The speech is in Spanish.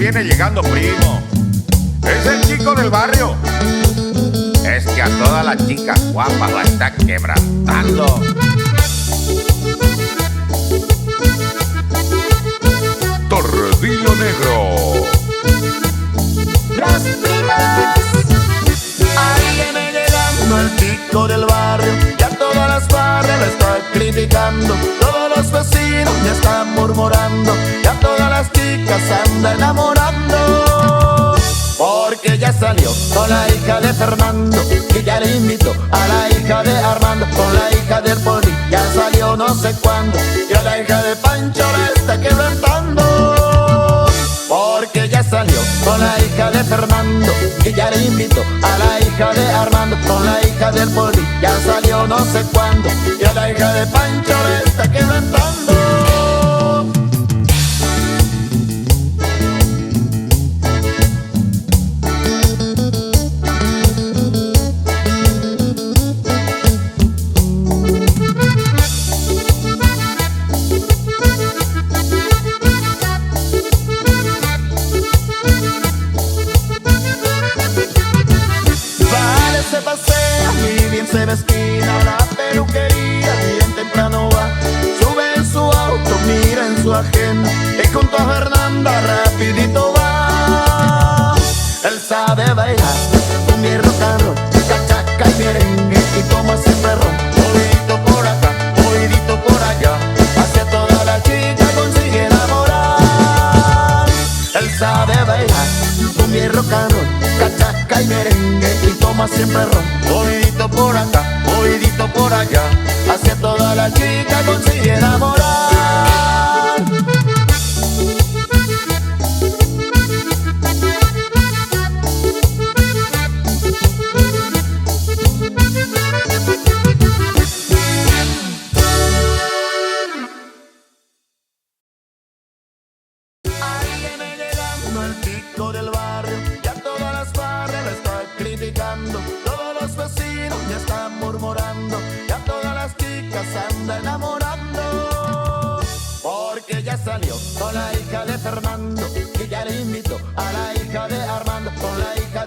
viene llegando, primo. Es el chico del barrio. Es que a todas las chicas guapas la está quebrantando. Tordillo Negro. Las primas. Ahí viene llegando el chico del barrio, ya todas las barrias la están criticando. Todos los vecinos ya están murmurando, ya todas las chicas andan enamorando. Porque ya salió con la hija de Fernando y ya le invitó a la hija de Armando. Con la hija del Poli ya salió no sé cuándo, y a la hija de Pancho la está quebrantando. Porque ya salió con la hija de Fernando y ya le invitó a la hija de Armando. Con la hija del Poli ya salió no sé cuándo, y a la hija de Pancho la está quebrantando. Se pasea y bien se vestina, a la peluquería bien temprano va. Sube en su auto, mira en su agenda y junto a Fernanda rapidito va. Él sabe bailar un bien rock and roll, cachaca y merengue, y toma siempre ron. Oídito por acá, oídito por allá, hacia toda la chica consigue enamorar. Él sabe bailar un bien rock and roll, cachaca y merengue, y toma siempre ron. Oídito por acá, oídito por allá, hacia toda la chica consigue enamorar. Ahí viene llegando el chico del barrio, ya todas las barrias la están criticando. Todos los vecinos ya están murmurando, ya todas las chicas andan enamorando. Porque ya salió con la hija de Fernando y ya le invitó a la hija de Armando. Con la hija